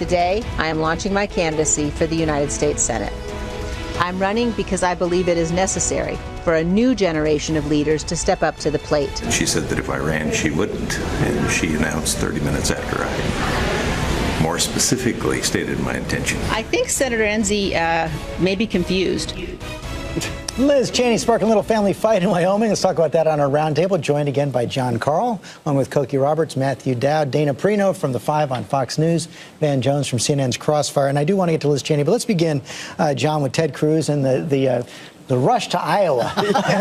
Today, I am launching my candidacy for the United States Senate. I'm running because I believe it is necessary for a new generation of leaders to step up to the plate. She said that if I ran, she wouldn't, and she announced 30 minutes after I more specifically stated my intention. I think Senator Enzi may be confused. Liz Cheney sparking a little family fight in Wyoming. Let's talk about that on our roundtable, joined again by John Karl, along with Cokie Roberts, Matthew Dowd, Dana Perino from The Five on Fox News, Van Jones from CNN's Crossfire. And I do want to get to Liz Cheney, but let's begin, John, with Ted Cruz and the rush to Iowa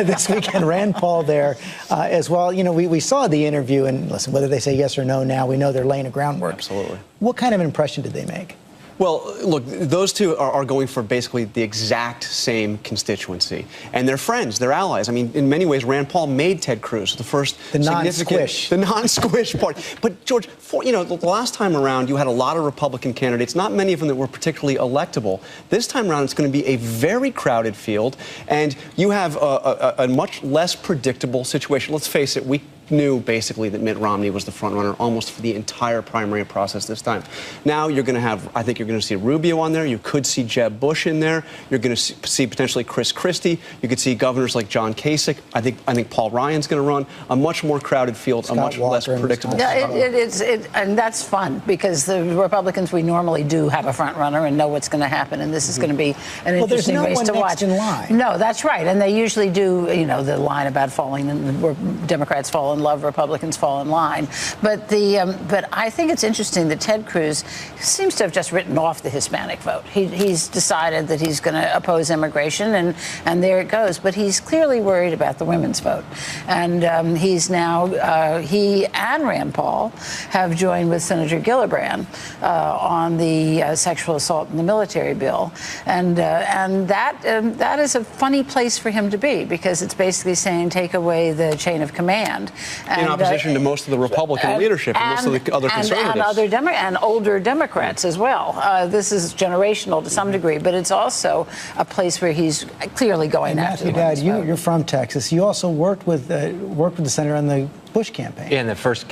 this weekend. Rand Paul there as well. You know, we saw the interview, and listen, whether they say yes or no now, we know they're laying a groundwork. Absolutely. What kind of impression did they make? Well, look, those two are going for basically the exact same constituency. And they're friends, they're allies. I mean, in many ways, Rand Paul made Ted Cruz the first the non-squish. The non-squish party. But, George, the last time around, you had a lot of Republican candidates, not many of them that were particularly electable. This time around, it's going to be a very crowded field, and you have a much less predictable situation. Let's face it, we knew basically that Mitt Romney was the front runner almost for the entire primary process this time. Now you're going to have, I think you're going to see Rubio on there. You could see Jeb Bush in there. You're going to see potentially Chris Christie. You could see governors like John Kasich. I think Paul Ryan's going to run. A much more crowded field, Scott a much Walker less predictable. Yeah, and that's fun because the Republicans, we normally do have a front runner and know what's going to happen, and this is going to be an interesting race to watch. In line. No, that's right, and they usually do. You know, the line about falling, and Democrats fall in love, Republicans fall in line. But I think it's interesting that Ted Cruz seems to have just written off the Hispanic vote. He's decided that he's going to oppose immigration, and there it goes. But he's clearly worried about the women's vote, and he's now he and Rand Paul have joined with Senator Gillibrand on the sexual assault in the military bill, and that is a funny place for him to be because it's basically saying take away the chain of command. In opposition to most of the Republican leadership and most of the other conservatives. And older Democrats as well. This is generational to some degree, but it's also a place where he's clearly going after the women's vote. You're from Texas. You also worked with the senator on the Bush campaign. Yeah, in the first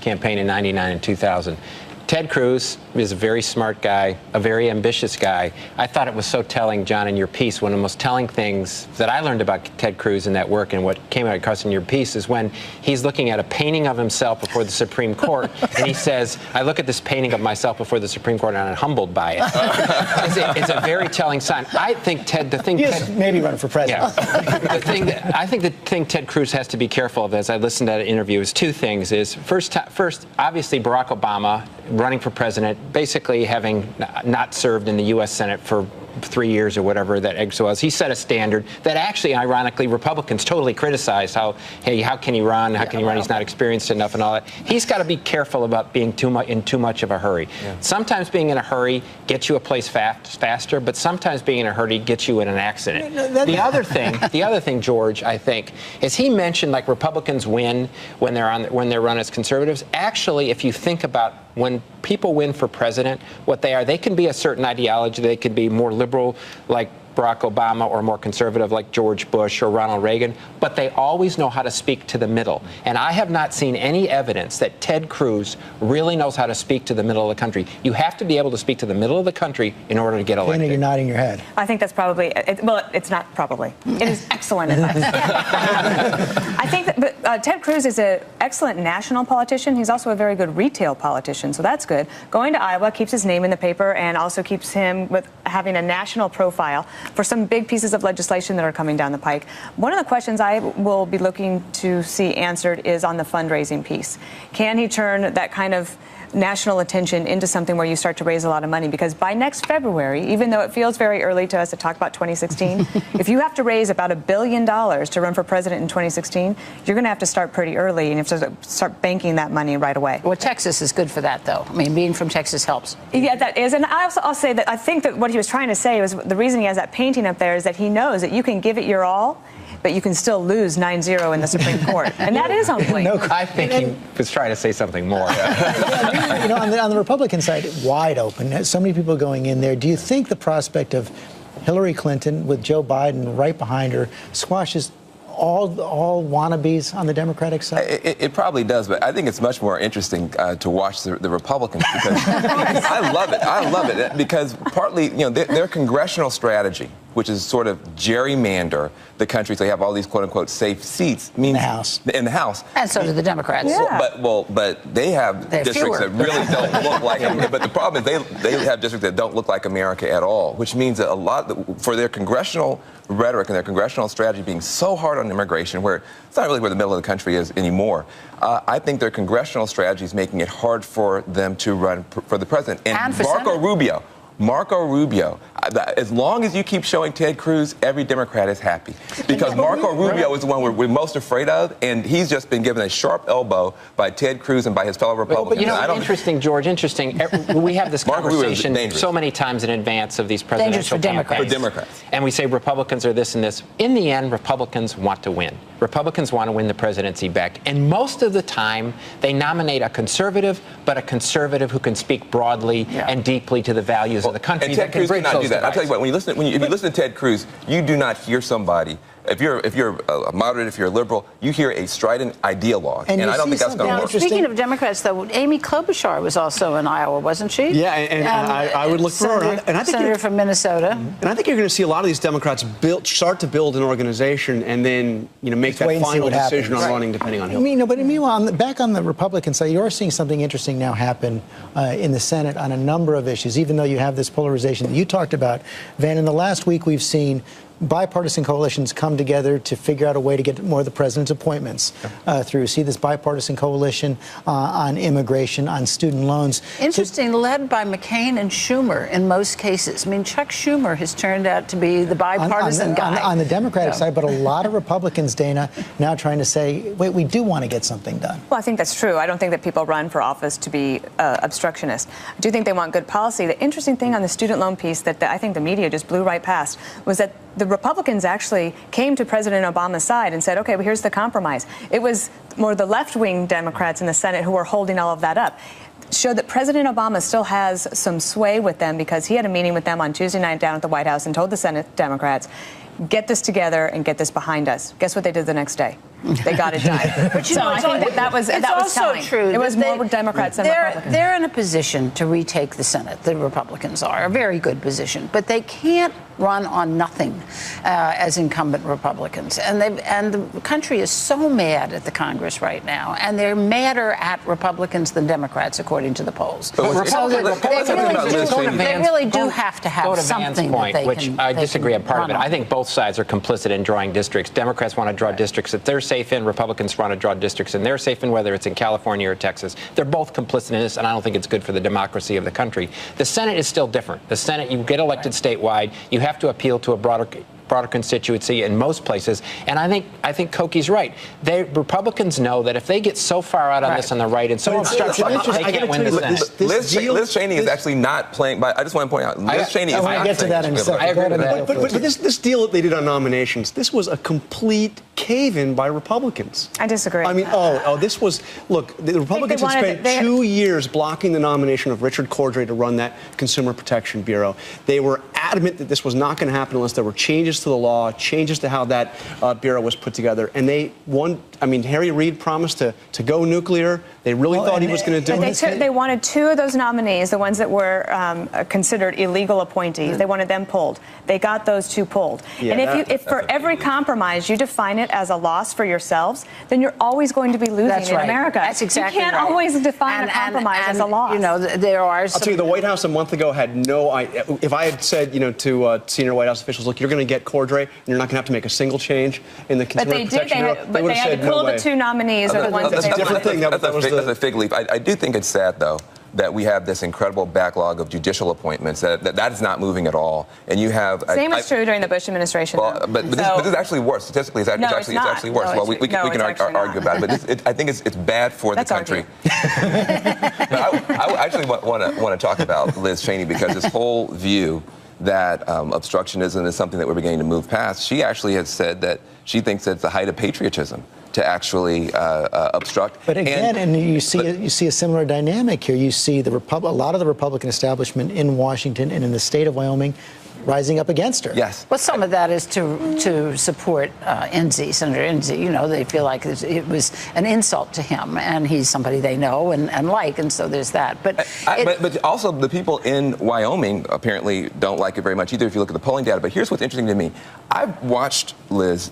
campaign in '99 and 2000. Ted Cruz is a very smart guy, a very ambitious guy. I thought it was so telling, John, in your piece, one of the most telling things that I learned about Ted Cruz in that work and what came out across in your piece is when he's looking at a painting of himself before the Supreme Court, and he says, I look at this painting of myself before the Supreme Court and I'm humbled by it. It's a very telling sign. I think maybe running for president. Yeah. I think the thing Ted Cruz has to be careful of as I listened to that interview is two things. First, obviously, Barack Obama running for president, basically having not served in the U.S. Senate for 3 years or whatever that exo was. He set a standard that actually, ironically, Republicans totally criticized. How can he run? How can he run? He's not experienced enough and all that. He's got to be careful about being in too much of a hurry. Yeah. Sometimes being in a hurry gets you a place faster, but sometimes being in a hurry gets you in an accident. The other thing, George, I think, is he mentioned like Republicans win when they're run as conservatives. Actually, if you think about when people win for president, what they can be a certain ideology. They could be more liberal, like Barack Obama, or more conservative like George Bush or Ronald Reagan, but they always know how to speak to the middle. And I have not seen any evidence that Ted Cruz really knows how to speak to the middle of the country. You have to be able to speak to the middle of the country in order to get elected. Dana, you're nodding your head. I think that's probably, it's not probably. It is excellent advice. I think that Ted Cruz is an excellent national politician. He's also a very good retail politician, so that's good. Going to Iowa keeps his name in the paper and also keeps him with having a national profile for some big pieces of legislation that are coming down the pike. One of the questions I will be looking to see answered is on the fundraising piece. Can he turn that kind of national attention into something where you start to raise a lot of money? Because by next February, even though it feels very early to us to talk about 2016, if you have to raise about $1 billion to run for president in 2016, you're going to have to start pretty early and you have to start banking that money right away. Well, Texas is good for that, though. I mean, being from Texas helps. Yeah, that is. And I'll say that I think that what he was trying to say was the reason he has that painting up there is that he knows that you can give it your all, but you can still lose 9-0 in the Supreme Court. And that is on point. I think he was trying to say something more. You know, on the Republican side, wide open, so many people going in there. Do you think the prospect of Hillary Clinton with Joe Biden right behind her squashes all wannabes on the Democratic side? It probably does, but I think it's much more interesting to watch the Republicans because I love it because partly, their congressional strategy, which is sort of gerrymander the country so they have all these quote-unquote safe seats, means in the House. And so do the Democrats. Yeah. But they have districts that really don't look like them. But the problem is they have districts that don't look like America at all, which means that for their congressional rhetoric and their congressional strategy being so hard on immigration, where it's not really where the middle of the country is anymore, I think their congressional strategy is making it hard for them to run for the president. And Marco Rubio, as long as you keep showing Ted Cruz, every Democrat is happy. Because Marco Rubio is the one we're most afraid of, and he's just been given a sharp elbow by Ted Cruz and by his fellow Republicans. Interesting, George, interesting. We have this conversation so many times in advance of these presidential campaigns. For Democrats. And we say Republicans are this and this. In the end, Republicans want to win. Republicans want to win the presidency back. And most of the time, they nominate a conservative, but a conservative who can speak broadly and deeply to the values of the country. And Ted Cruz cannot do that. I'll tell you what, if you listen to Ted Cruz, you do not hear somebody. If you're a moderate, if you're a liberal, you hear a strident ideologue, and I don't think that's going to work. Speaking of Democrats, though, Amy Klobuchar was also in Iowa, wasn't she? Yeah, and I would look for her. And I think Senator from Minnesota. And I think you're going to see a lot of these Democrats start to build an organization, and then make that final decision on running, depending on who. But meanwhile, back on the Republican side, you are seeing something interesting now happen in the Senate on a number of issues. Even though you have this polarization that you talked about, Van, in the last week we've seen bipartisan coalitions come together to figure out a way to get more of the president's appointments through. See this bipartisan coalition on immigration, on student loans. Interesting, led by McCain and Schumer in most cases. I mean, Chuck Schumer has turned out to be the bipartisan guy. On the Democratic side, but a lot of Republicans, Dana, now trying to say, wait, we do want to get something done. Well, I think that's true. I don't think that people run for office to be obstructionists. I do think they want good policy. The interesting thing on the student loan piece that I think the media just blew right past was that the Republicans actually came to President Obama's side and said, okay, well, here's the compromise. It was more the left-wing Democrats in the Senate who were holding all of that up. Showed that President Obama still has some sway with them because he had a meeting with them on Tuesday night down at the White House and told the Senate Democrats, get this together and get this behind us. Guess what they did the next day? They got it done. But I think that was telling. True. It was more Democrats than Republicans. They're in a position to retake the Senate. The Republicans are a very good position, but they can't run on nothing as incumbent Republicans. And the country is so mad at the Congress right now, and they're madder at Republicans than Democrats, according to the polls. They really do have to have something that they which can, I disagree on part of it. on. I think both sides are complicit in drawing districts. Democrats want to draw districts that they're safe in. Republicans want to draw districts and they're safe in, whether it's in California or Texas. They're both complicit in this, and I don't think it's good for the democracy of the country. The Senate is still different. The Senate, you get elected statewide, you have to appeal to a broader constituency in most places. And I think Cokie's right. Republicans know that if they get so far out on this on the right and so obstructionist, they can't win the Senate. Liz Cheney is actually not playing by. I just want to point out, Liz Cheney is not. I want to get to that in a second. I agree with that. But this deal that they did on nominations, this was a complete cave-in by Republicans. I disagree. I mean, this was, look, the Republicans had spent 2 years blocking the nomination of Richard Cordray to run that Consumer Protection Bureau. They were adamant that this was not going to happen unless there were changes to the law, changes to how that bureau was put together. And Harry Reid promised to go nuclear. They really thought he was going to do it. They wanted 2 of those nominees, the ones that were considered illegal appointees. They wanted them pulled. They got those 2 pulled. Yeah, and if for every compromise you define it as a loss for yourselves, then you're always going to be losing in America. That's exactly right. You can't always define a compromise as a loss. You know, there are. I'll tell you, the White House a month ago had no idea. If I had said, to senior White House officials, look, you're going to get Cordray, and you're not going to have to make a single change in the Consumer Protection Bureau. But they had to pull the 2 nominees or the ones that they wanted. That's a fig leaf. I do think it's sad, though, that we have this incredible backlog of judicial appointments. That is not moving at all. And you have same was true during the Bush administration. But this is actually worse. Statistically, it's actually worse. No, we can argue about it, but I think it's bad for the country. I actually want to talk about Liz Cheney because this whole view that obstructionism is something that we're beginning to move past. She actually has said that she thinks it's the height of patriotism to actually obstruct. But again, you see a similar dynamic here. You see a lot of the Republican establishment in Washington and in the state of Wyoming rising up against her. Yes. Well, some of that is to support Enzi, Senator Enzi. You know, they feel like it was an insult to him, and he's somebody they know and like, and so there's that. But also the people in Wyoming apparently don't like it very much either if you look at the polling data. But here's what's interesting to me. I've watched Liz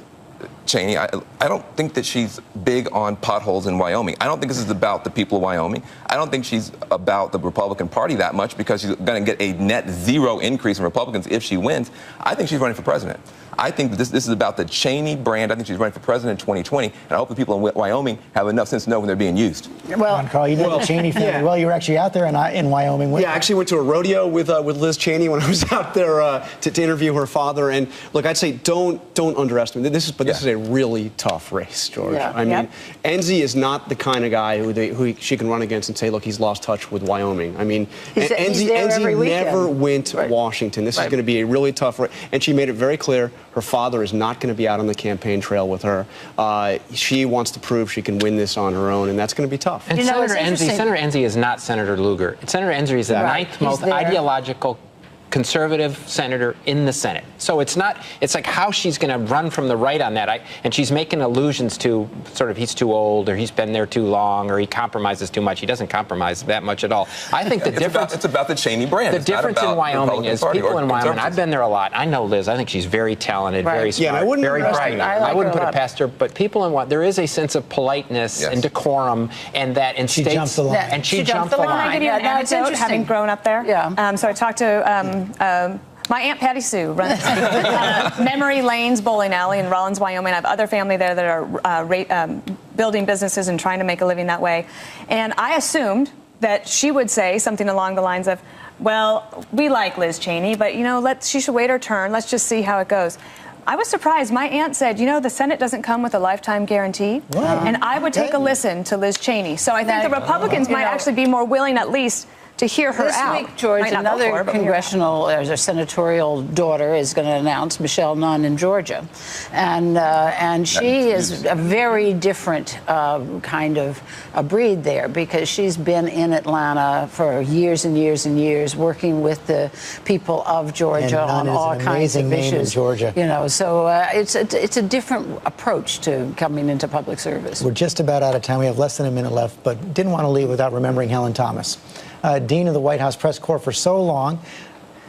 Cheney. I don't think that she's big on potholes in Wyoming. I don't think this is about the people of Wyoming. I don't think she's about the Republican Party that much because she's going to get a net zero increase in Republicans if she wins. I think she's running for president. I think that this is about the Cheney brand. I think she's running for president in 2020, and I hope the people in Wyoming have enough sense to know when they're being used. Well, Karl, you know the Cheney family. Yeah. Well, you were actually out there in Wyoming. Yeah, I actually went to a rodeo with Liz Cheney when I was out there to interview her father. And look, I'd say don't underestimate this. This is a really tough race, George. Yeah. I mean, Enzi is not the kind of guy who she can run against and say, look, he's lost touch with Wyoming. I mean, Enzi never went to Washington. This is going to be a really tough race, and she made it very clear her father is not going to be out on the campaign trail with her. She wants to prove she can win this on her own, and that's going to be tough. And Senator Enzi is not Senator Lugar. Senator Enzi is the ninth most ideological conservative senator in the Senate. So it's like how she's going to run from the right on that. And she's making allusions to sort of he's too old or he's been there too long or he compromises too much. He doesn't compromise that much at all. I think the difference... It's about the Cheney brand. The difference in Wyoming is people in Wyoming, I've been there a lot. I know Liz. I think she's very talented, very smart, very bright. I wouldn't put it past her. But people in Wyoming, there is a sense of politeness and decorum and that in states... She jumped the line. And she jumped the line. Can I give you an anecdote, having grown up there? Yeah. So I talked to... my Aunt Patty Sue runs Memory Lanes Bowling Alley in Rollins, Wyoming. I have other family there that are building businesses and trying to make a living that way. And I assumed that she would say something along the lines of, well, we like Liz Cheney, but, you know, she should wait her turn. Let's just see how it goes. I was surprised. My aunt said, you know, the Senate doesn't come with a lifetime guarantee. And I would take a listen to Liz Cheney. So I think the Republicans might actually be more willing at least to hear her out. This week, George, another congressional or senatorial daughter is going to announce, Michelle Nunn in Georgia. And she is a very different kind of a breed there because she's been in Atlanta for years and years and years working with the people of Georgia on all kinds of issues. In Georgia. You know, so it's a different approach to coming into public service. We're just about out of time. We have less than a minute left, but didn't want to leave without remembering Helen Thomas. Dean of the White House Press Corps for so long.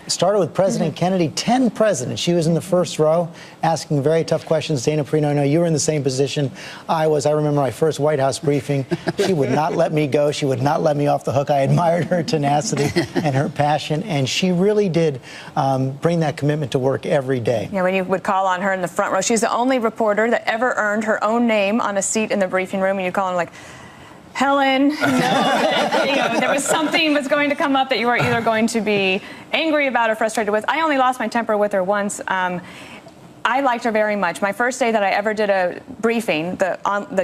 Started with President Kennedy, 10 presidents. She was in the first row asking very tough questions. Dana Perino, I know you were in the same position I was. I remember my first White House briefing. She would not let me go. She would not let me off the hook. I admired her tenacity and her passion, and she really did bring that commitment to work every day. Yeah, when you would call on her in the front row, she's the only reporter that ever earned her own name on a seat in the briefing room, and you call her like, Helen, there was something was going to come up that you were either going to be angry about or frustrated with. I only lost my temper with her once. I liked her very much. My first day that I ever did a briefing, the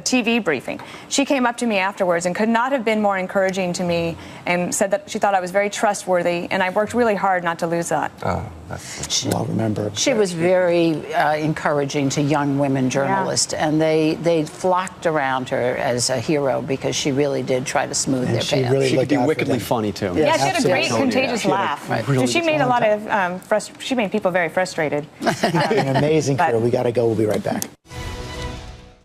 TV briefing, she came up to me afterwards and could not have been more encouraging to me and said that she thought I was very trustworthy, and I worked really hard not to lose that. Oh, that's I'll remember. She was very encouraging to young women journalists, and they flocked around her as a hero because she really did try to smooth their path. Really she could be wickedly funny, too. Yeah, she had a great contagious laugh. Really she made a lot of, she made people very frustrated. An amazing career. We got to go. We'll be right back.